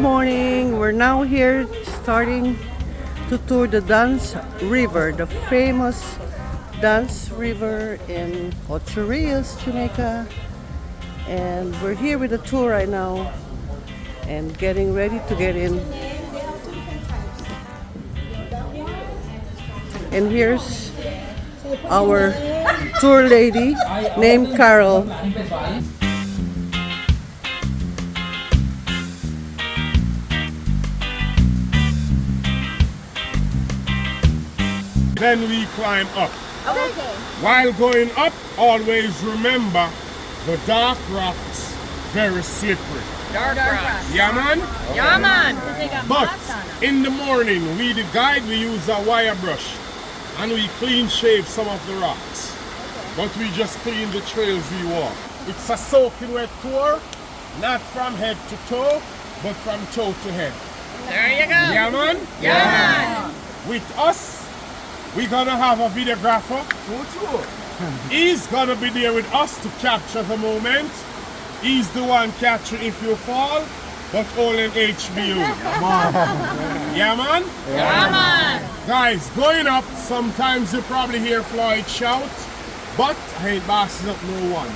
morning. We're now here starting to tour the Dance River, the famous Dance River in Ocho Rios, Jamaica. And we're here with a tour right now and getting ready to get in. And here's our tour lady named Carol. Then we climb up. Okay. While going up, always remember the dark rocks, very slippery. Dark rocks. Yeah, man? Yeah, man. But in the morning, we the guide, we use a wire brush and we clean shave some of the rocks. But we just clean the trails we walk. It's a soaking wet tour, not from head to toe, but from toe to head. There you go. Yeah, man? Yeah, man. With us, we're gonna have a videographer. He's gonna be there with us to capture the moment. He's the one catching if you fall, but all in HBU. Yeah, man? Yeah, man. Guys, going up, sometimes you probably hear Floyd shout, but I ain't bossing up no one.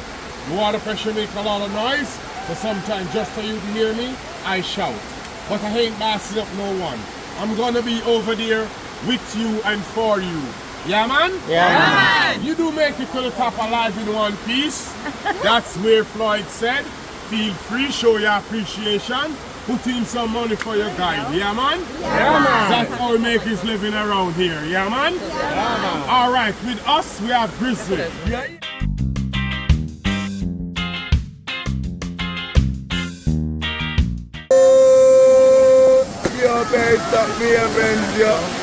The water pressure make a lot of noise, so sometimes just for you to hear me, I shout. But I ain't bossing up no one. I'm gonna be over there with you and for you. Yeah, man? Yeah, man. You do make it to the top alive in one piece. That's where Floyd said, feel free, show your appreciation, put in some money for your guide. Yeah, man? Yeah, man. That's how we make his living around here. Yeah, man? Yeah, man. All right, with us, we have Grizzly. Yeah.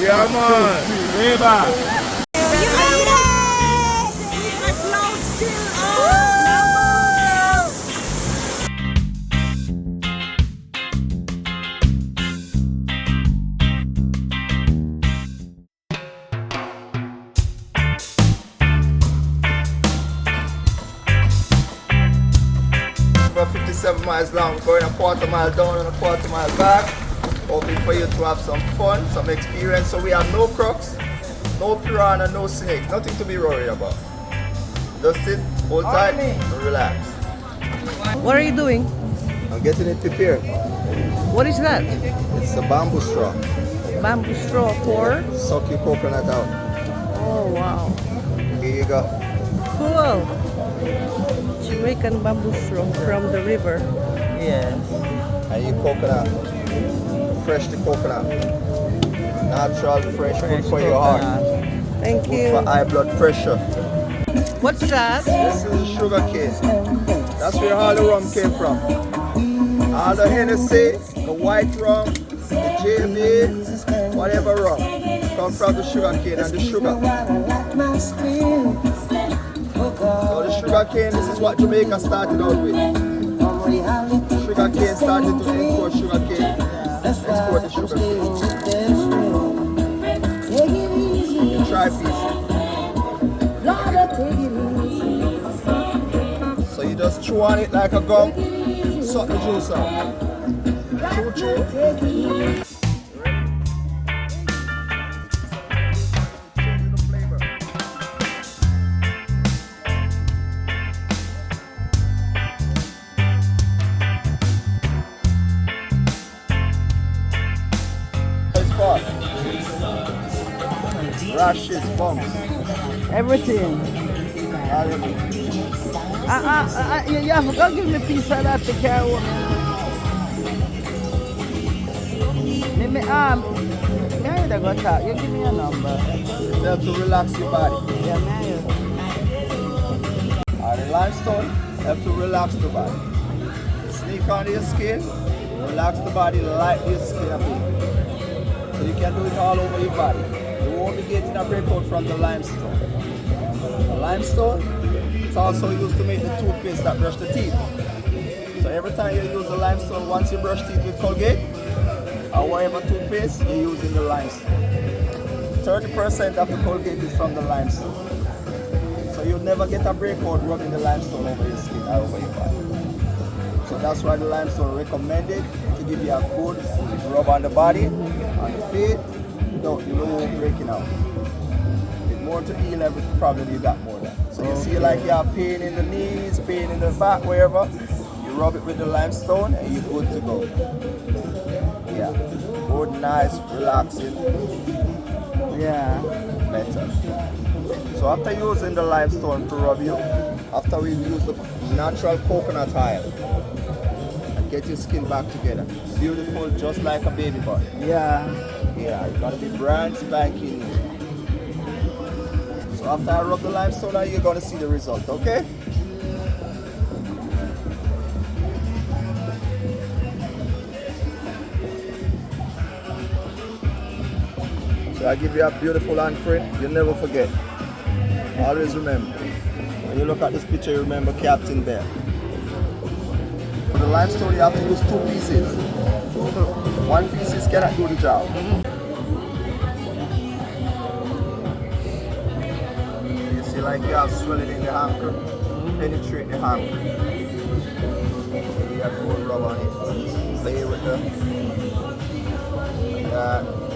Yeah, man. Way back. About 57 miles long, going a quarter mile down and a quarter mile back. Hoping for you to have some fun, some experience. So we have no crooks, no piranha, no snake, nothing to be worried about. Just sit, hold tight, and relax. What are you doing? I'm getting it prepared. What is that? It's a bamboo straw. Bamboo straw for? Suck your coconut out. Oh, wow. Here you go. Cool. Jamaican bamboo straw from the river. Yeah. And your coconut. Fresh the coconut. Natural, fresh, good for your heart. Thank Good you. for high blood pressure. What's that? This is sugar cane. That's where all the rum came from. All the Hennessy, the white rum, the JB, whatever rum, come from the sugar cane and the sugar. So the sugar cane, this is what Jamaica started out with. Sugar cane started to import sugar cane. Export the sugar cane. You try piece. So you just chew on it like a gum, suck the juice out. Chew, chew. It's fast. Rashes, bumps. Everything. You have to go give me a piece of that to carry on. Me I go talk. You give me a number. You have to relax your body. Yeah, man. The limestone have to relax the body. Sneak on your skin, relax the body, lighten your skin a bit. So you can do it all over your body. You won't be getting a breakout from the limestone. The limestone is also used to make the toothpaste that brush the teeth. So every time you use the limestone, once you brush teeth with Colgate, or whatever toothpaste, you're using the limestone. 30% of the Colgate is from the limestone. So you'll never get a breakout rubbing the limestone over your skin or over your body. So that's why the limestone recommended to give you a good rub on the body, on the feet, without the low breaking out. It's more to heal every problem you got more than. So you see like you have pain in the knees, pain in the back, wherever, you rub it with the limestone and you're good to go. Yeah, good, nice, relaxing. Yeah. Better. So after using the limestone to rub you, after we use the natural coconut oil and get your skin back together, beautiful, just like a baby body. Yeah. Yeah, it's gonna be brand spanking new. So after I rub the limestone on, you're gonna see the result, okay? So I give you a beautiful handprint, you never forget. Always remember. When you look at this picture, you remember Captain Bear. For the limestone, you have to use 2 pieces. One piece cannot do the job. You see like you have swelling in the ankle, penetrate the ankle. You have to rub on it. Play with them. Like that.